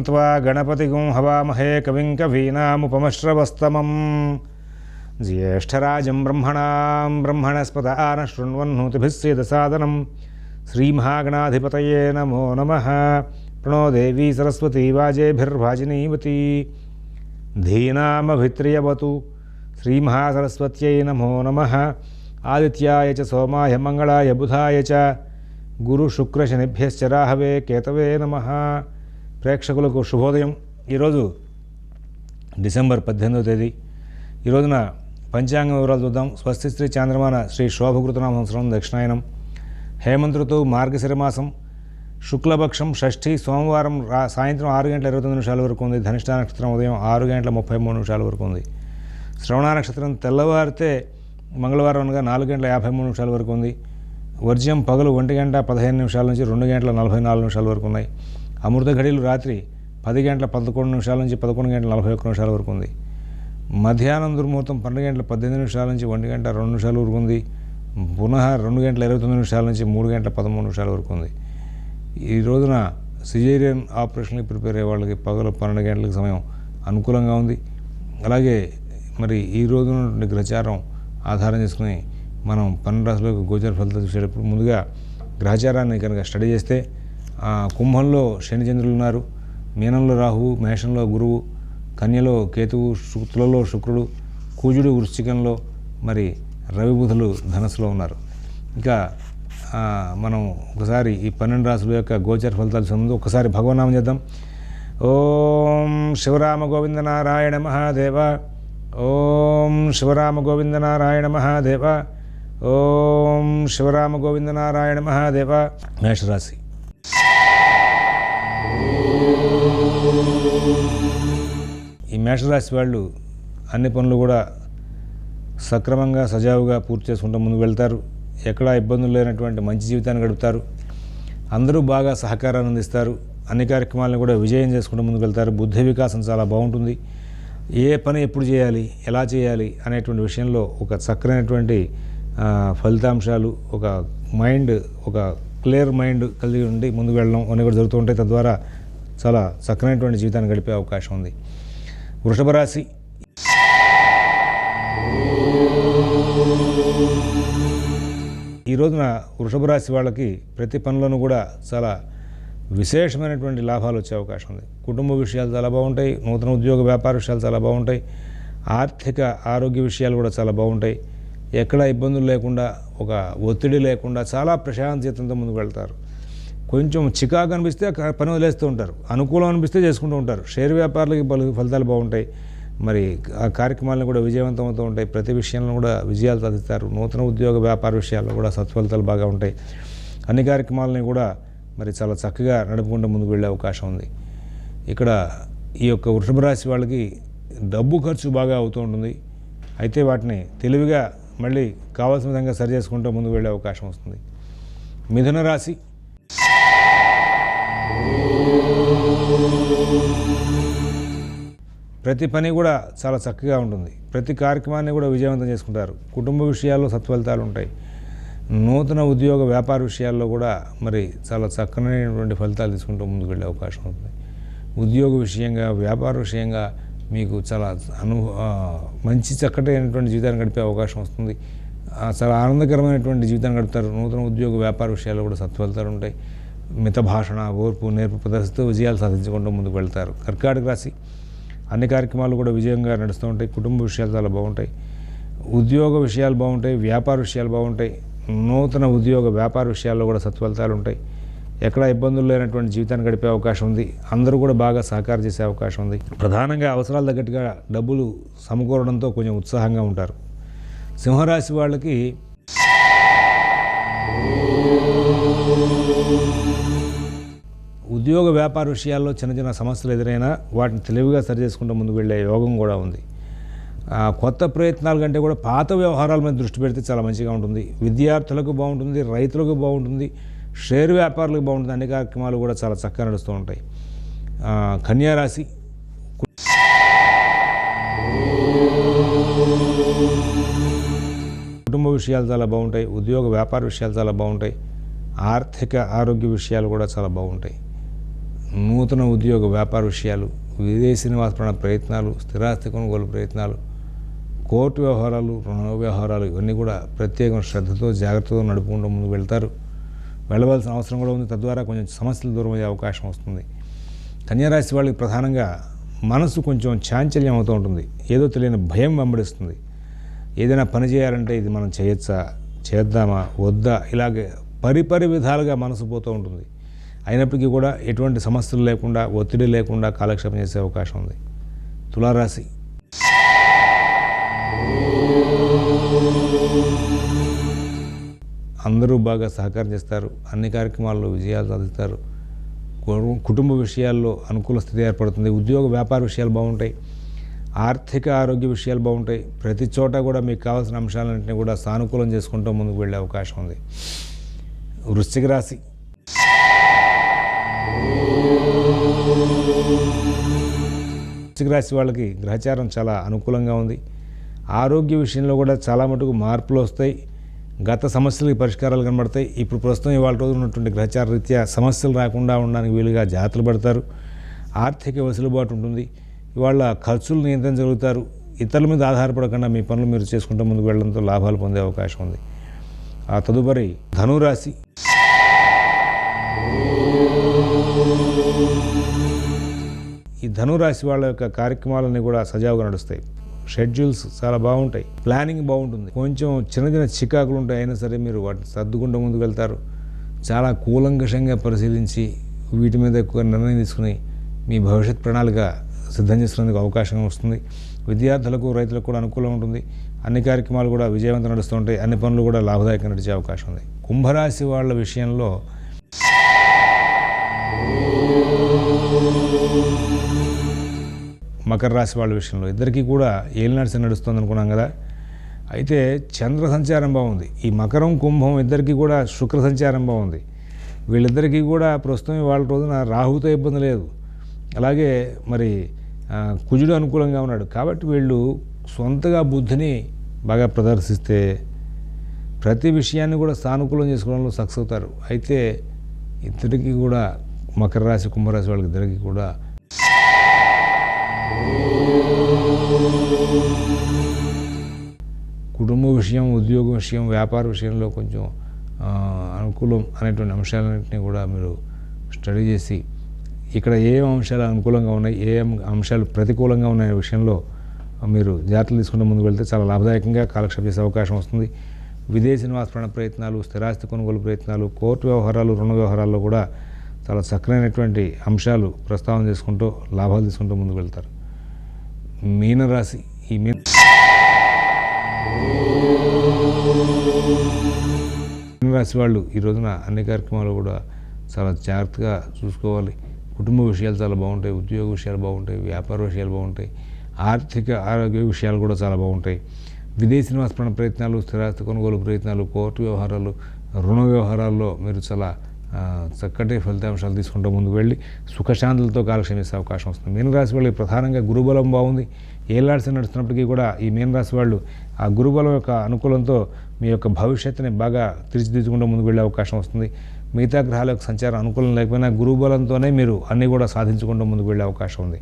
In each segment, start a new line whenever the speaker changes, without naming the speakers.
త్వా గణపతిగుం హవామహే కవిం కవీనాముపమశ్రవస్తమం జ్యేష్ఠరాజం బ్రహ్మణస్పత ఆన శృణ్వన్నోతిభిస్సేదసాదనం శ్రీమహాగణాధిపతయే నమో నమః. ప్రణో దేవీ సరస్వతీ వాజేభిర్వాజినీవతి ధీనామభిత్రియవతు. శ్రీమహాసరస్వత్యై నమో నమః. ఆదిత్యాయ చ సోమాయ మంగళాయ బుధాయ చ గురు శుక్ర శనిభ్యశ్చ రాహవే కేతవే నమః. ప్రేక్షకులకు శుభోదయం. ఈరోజు డిసెంబర్ 18వ తేదీ. ఈ రోజున పంచాంగ వివరాలు చూద్దాం. స్వస్తి శ్రీ చాంద్రమాన శ్రీ శోభకృతనామ సంవత్సరం దక్షిణాయనం, హేమంత్ ఋతువు మార్గశిరమాసం, శుక్లపక్షం షష్ఠి, సోమవారం సాయంత్రం 6:29 వరకు ఉంది. ధనిష్ఠా నక్షత్రం ఉదయం 6:33 వరకు ఉంది. శ్రవణ నక్షత్రం తెల్లవారితే మంగళవారం అనగా 4:53 వరకు ఉంది. వర్జ్యం పగలు 1:15 నుంచి 2:44 వరకు ఉన్నాయి. అమృత ఘడియలు రాత్రి 10:11 నుంచి 11:41 వరకు ఉంది. మధ్యాహ్నం దుర్ముహూర్తం 12:18 నుంచి 1:02 వరకు ఉంది. పునః 2:29 నుంచి 3:13 వరకు ఉంది. ఈ రోజున సిజేరియన్ ఆపరేషన్కి ప్రిపేర్ అయ్యే వాళ్ళకి పగలు 12 గంటలకు సమయం అనుకూలంగా ఉంది. అలాగే మరి ఈ రోజు గ్రహచారం ఆధారం చేసుకుని మనం 12 రాశులకు గోచర ఫలితాలు చూసేటప్పుడు ముందుగా గ్రహచారాన్ని కనుక స్టడీ చేస్తే కుంభంలో శని చంద్రులు ఉన్నారు, మీనంలో రాహువు, మేషంలో గురువు, కన్యలో కేతువు, తులలో శుక్రుడు, కూజుడు వృశ్చికంలో, మరి రవి బుధులు ధనస్సులో ఉన్నారు. ఇంకా మనం ఒకసారి ఈ 12 రాశుల యొక్క గోచర ఫలితాలు ముందు ఒకసారి భగవన్నామం చేద్దాం. ఓం శివరామ గోవింద నారాయణ మహాదేవ, ఓం శివరామ గోవింద నారాయణ మహాదేవ, ఓం శివరామ గోవింద నారాయణ మహాదేవ. మేషరాశి. ఈ మేషరాశి వాళ్ళు అన్ని పనులు కూడా సక్రమంగా సజావుగా పూర్తి చేసుకుంటూ ముందుకు వెళ్తారు. ఎక్కడా ఇబ్బందులు లేనటువంటి మంచి జీవితాన్ని గడుపుతారు. అందరూ బాగా సహకారాన్ని అందిస్తారు. అన్ని కార్యక్రమాలను కూడా విజయం చేసుకుంటూ ముందుకు వెళ్తారు. బుద్ధి వికాసం చాలా బాగుంటుంది. ఏ పని ఎప్పుడు చేయాలి, ఎలా చేయాలి అనేటువంటి విషయంలో ఒక చక్కనైనటువంటి ఫలితాంశాలు, ఒక క్లియర్ మైండ్ కలిగి ఉండి ముందుకు వెళ్ళడం అన్నీ కూడా జరుగుతూ ఉంటాయి. తద్వారా చాలా చక్కనైనటువంటి జీవితాన్ని గడిపే అవకాశం ఉంది. వృషభ రాశి. ఈ రోజున వృషభ రాశి వాళ్ళకి ప్రతి పనిలోనూ కూడా చాలా విశేషమైనటువంటి లాభాలు వచ్చే అవకాశం ఉంది. కుటుంబ విషయాలు చాలా బాగుంటాయి. నూతన ఉద్యోగ వ్యాపార విషయాలు చాలా బాగుంటాయి. ఆర్థిక ఆరోగ్య విషయాలు కూడా చాలా బాగుంటాయి. ఎక్కడ ఇబ్బందులు లేకుండా, ఒక ఒత్తిడి లేకుండా చాలా ప్రశాంతతో ముందుకు వెళ్తారు. కొంచెం చికాకు అనిపిస్తే పని వదిలేస్తూ ఉంటారు. అనుకూలం అనిపిస్తే చేసుకుంటూ ఉంటారు. షేర్ వ్యాపారులకి ఫలితాలు బాగుంటాయి. మరి ఆ కార్యక్రమాలను కూడా విజయవంతమవుతూ ఉంటాయి. ప్రతి విషయంలో కూడా విజయాలు సాధిస్తారు. నూతన ఉద్యోగ వ్యాపార విషయాల్లో కూడా సత్ఫలితాలు బాగా ఉంటాయి. అన్ని కార్యక్రమాలని కూడా మరి చాలా చక్కగా నడుపుకుంటూ ముందుకు వెళ్ళే అవకాశం ఉంది. ఇక్కడ ఈ యొక్క వృషభ రాశి వాళ్ళకి డబ్బు ఖర్చు బాగా అవుతూ ఉంటుంది. అయితే వాటిని తెలివిగా మళ్ళీ కావాల్సిన విధంగా సరి చేసుకుంటూ ముందుకు వెళ్ళే అవకాశం వస్తుంది. మిథున రాశి. ప్రతి పని కూడా చాలా చక్కగా ఉంటుంది. ప్రతి కార్యక్రమాన్ని కూడా విజయవంతం చేసుకుంటారు. కుటుంబ విషయాల్లో సత్ఫలితాలు ఉంటాయి. నూతన ఉద్యోగ వ్యాపార విషయాల్లో కూడా మరి చాలా చక్కనైనటువంటి ఫలితాలు తీసుకుంటూ ముందుకు వెళ్ళే అవకాశం ఉంటుంది. ఉద్యోగ విషయంగా, వ్యాపార విషయంగా మీకు చాలా మంచి చక్కటైనటువంటి జీవితాన్ని గడిపే అవకాశం వస్తుంది. చాలా ఆనందకరమైనటువంటి జీవితాన్ని గడుపుతారు. నూతన ఉద్యోగ వ్యాపార విషయాల్లో కూడా సత్ఫలితాలు ఉంటాయి. మిత భాషణ, ఓర్పు, నేర్పు ప్రదర్శిస్తూ విజయాలు సాధించుకుంటూ ముందుకు వెళ్తారు. కర్కాటక రాశి. అన్ని కార్యక్రమాలు కూడా విజయంగా నడుస్తూ ఉంటాయి. కుటుంబ విషయాలు చాలా బాగుంటాయి. ఉద్యోగ విషయాలు బాగుంటాయి. వ్యాపార విషయాలు బాగుంటాయి. నూతన ఉద్యోగ వ్యాపార విషయాల్లో కూడా సత్ఫలితాలు ఉంటాయి. ఎక్కడ ఇబ్బందులు లేనటువంటి జీవితాన్ని గడిపే అవకాశం ఉంది. అందరూ కూడా బాగా సహకారం చేసే అవకాశం ఉంది. ప్రధానంగా అవసరాలు తగ్గట్టుగా డబ్బులు సమకూరడంతో కొంచెం ఉత్సాహంగా ఉంటారు. సింహరాశి వాళ్ళకి ఉద్యోగ వ్యాపార విషయాల్లో చిన్న చిన్న సమస్యలు ఎదురైనా వాటిని తెలివిగా సరి చేసుకుంటూ ముందుకు వెళ్ళే యోగం కూడా ఉంది. కొత్త ప్రయత్నాల కంటే కూడా పాత వ్యవహారాల మీద దృష్టి పెడితే చాలా మంచిగా ఉంటుంది. విద్యార్థులకు బాగుంటుంది, రైతులకు బాగుంటుంది, షేర్ వ్యాపారులకు బాగుంటుంది. అన్ని కార్యక్రమాలు కూడా చాలా చక్కగా నడుస్తూ ఉంటాయి. కన్యా రాశి. కుటుంబ విషయాలు చాలా బాగుంటాయి. ఉద్యోగ వ్యాపార విషయాలు చాలా బాగుంటాయి. ఆర్థిక ఆరోగ్య విషయాలు కూడా చాలా బాగుంటాయి. నూతన ఉద్యోగ వ్యాపార విషయాలు, విదేశీ నివాస ప్రయత్నాలు, స్థిరాస్తి కొనుగోలు ప్రయత్నాలు, కోర్టు వ్యవహారాలు, రుణ వ్యవహారాలు ఇవన్నీ కూడా ప్రత్యేక శ్రద్ధతో జాగ్రత్తతో నడుపుకుంటూ ముందుకు వెళ్తారు. వెళ్ళవలసిన అవసరం కూడా ఉంది. తద్వారా కొంచెం సమస్యలు దూరం అయ్యే అవకాశం వస్తుంది. కన్యారాశి వాళ్ళకి ప్రధానంగా మనసు కొంచెం చాంచల్యం అవుతూ ఉంటుంది. ఏదో తెలియని భయం వెంబడిస్తుంది. ఏదైనా పని చేయాలంటే ఇది మనం చేయొచ్చా, చేద్దామా, వద్దా, ఇలాగే పరిపరి విధాలుగా మనసు పోతూ ఉంటుంది. అయినప్పటికీ కూడా ఎటువంటి సమస్యలు లేకుండా, ఒత్తిడి లేకుండా కాలక్షేపం చేసే అవకాశం ఉంది. తులారాశి అందరూ బాగా సహకారం చేస్తారు. అన్ని కార్యక్రమాల్లో విజయాలు సాధిస్తారు. కుటుంబ విషయాల్లో అనుకూల స్థితి ఏర్పడుతుంది. ఉద్యోగ వ్యాపార విషయాలు బాగుంటాయి. ఆర్థిక ఆరోగ్య విషయాలు బాగుంటాయి. ప్రతి చోట కూడా మీకు కావాల్సిన అంశాలన్నింటినీ కూడా సానుకూలం చేసుకుంటూ ముందుకు వెళ్ళే అవకాశం ఉంది. వృశ్చిక రాశి వృశ్చిక రాశి వాళ్ళకి గ్రహచారం చాలా అనుకూలంగా ఉంది. ఆరోగ్య విషయంలో కూడా చాలా మటుకు మార్పులు వస్తాయి. గత సమస్యలకి పరిష్కారాలు కనబడతాయి. ఇప్పుడు ప్రస్తుతం ఇవాళ రోజు ఉన్నటువంటి గ్రహచార రీత్యా సమస్యలు రాకుండా ఉండడానికి వీలుగా జాగ్రత్తలు పడతారు. ఆర్థిక వెసులుబాటు ఉంటుంది. ఇవాళ ఖర్చులు నియంత్రించగలుగుతారు. ఇతరుల మీద ఆధారపడకుండా మీ పనులు మీరు చేసుకుంటూ ముందుకు వెళ్ళడంతో లాభాలు పొందే అవకాశం ఉంది. ఆ తదుపరి ధనురాశి ఈ ధనురాశి వాళ్ళ యొక్క కార్యక్రమాలన్నీ కూడా సజావుగా నడుస్తాయి. షెడ్యూల్స్ చాలా బాగుంటాయి. ప్లానింగ్ బాగుంటుంది. కొంచెం చిన్న చిన్న చికాకులు ఉంటాయి. అయినా సరే మీరు వాటిని సర్దుకుంటూ ముందుకు వెళ్తారు. చాలా కూలంకషంగా పరిశీలించి వీటి మీద ఎక్కువ నిర్ణయం తీసుకుని మీ భవిష్యత్ ప్రణాళిక సిద్ధం చేసుకునేందుకు అవకాశం వస్తుంది. విద్యార్థులకు, రైతులకు కూడా అనుకూలం ఉంటుంది. అన్ని కార్యక్రమాలు కూడా విజయవంతం నడుస్తూ ఉంటాయి. అన్ని పనులు కూడా లాభదాయకంగా నడిచే అవకాశం ఉంది. కుంభరాశి వాళ్ళ విషయంలో మకర రాశి వాళ్ళ విషయంలో ఇద్దరికీ కూడా ఏలినాటి నడుస్తుంది అనుకున్నాం కదా. అయితే చంద్ర సంచారం బాగుంది. ఈ మకరం, కుంభం ఇద్దరికీ కూడా శుక్ర సంచారం బాగుంది. వీళ్ళిద్దరికీ కూడా ప్రస్తుతం వాళ్ళ రోజున రాహుతో ఇబ్బంది లేదు. అలాగే మరి కుజుడు అనుకూలంగా ఉన్నాడు. కాబట్టి వీళ్ళు సొంతగా బుద్ధిని బాగా ప్రదర్శిస్తే ప్రతి విషయాన్ని కూడా సానుకూలం చేసుకోవడంలో సక్సెస్ అవుతారు. అయితే ఇద్దరికీ కూడా మకర రాశి, కుంభరాశి వాళ్ళకి ఇద్దరికీ కూడా కుటుంబ విషయం, ఉద్యోగ విషయం, వ్యాపార విషయంలో కొంచెం అనుకూలం అనేటువంటి అంశాలన్నింటినీ కూడా మీరు స్టడీ చేసి ఇక్కడ ఏ అంశాలు అనుకూలంగా ఉన్నాయి, ఏ అంశాలు ప్రతికూలంగా ఉన్న విషయంలో మీరు జాగ్రత్తలు తీసుకుంటూ ముందుకు వెళ్తే చాలా లాభదాయకంగా కాలక్షేపం చేసే అవకాశం వస్తుంది. విదేశీ నివాస ప్రయత్నాలు, స్థిరాస్తి కొనుగోలు ప్రయత్నాలు, కోర్టు వ్యవహారాలు, రుణ వ్యవహారాల్లో కూడా చాలా చక్కనైనటువంటి అంశాలు ప్రస్తావన చేసుకుంటూ లాభాలు తీసుకుంటూ ముందుకు వెళ్తారు. మీనరాశి ఈ మీనరాశి వాళ్ళు ఈ రోజున అన్ని కార్యక్రమాలు కూడా చాలా జాగ్రత్తగా చూసుకోవాలి. కుటుంబ విషయాలు చాలా బాగుంటాయి. ఉద్యోగ విషయాలు బాగుంటాయి. వ్యాపార విషయాలు బాగుంటాయి. ఆర్థిక ఆరోగ్య విషయాలు కూడా చాలా బాగుంటాయి. విదేశీ నివాస ప్రయత్నాలు, స్థిరాస్తి కొనుగోలు ప్రయత్నాలు, కోర్టు వ్యవహారాలు, రుణ వ్యవహారాల్లో మీరు చాలా చక్కటి ఫలితాంశాలు తీసుకుంటూ ముందుకు వెళ్ళి సుఖశాంతులతో కాలక్షేపం చేసే అవకాశం వస్తుంది. మీనరాశి వాళ్ళకి ప్రధానంగా గురుబలం బాగుంది. ఏలాడ్సి నడుస్తున్నప్పటికీ కూడా ఈ మీనరాశి వాళ్ళు ఆ గురుబలం యొక్క అనుకూలంతో మీ యొక్క భవిష్యత్తుని బాగా తీర్చిదిద్దుకుంటూ ముందుకు వెళ్ళే అవకాశం వస్తుంది. మిగతా గ్రహాల యొక్క సంచారం అనుకూలం లేకపోయినా గురుబలంతోనే మీరు అన్నీ కూడా సాధించుకుంటూ ముందుకు వెళ్ళే అవకాశం ఉంది.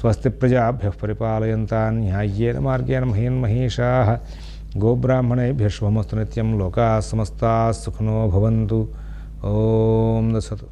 స్వస్తి ప్రజాభ్యః పరిపాలయంతాన్ న్యాయ్యేన మార్గేణ మహీన్ మహేషాః గోబ్రాహ్మణేభ్యః శుభమస్తు నిత్యం. లోకాః సమస్తాః సుఖినో భవంతు. ఓం దశతు.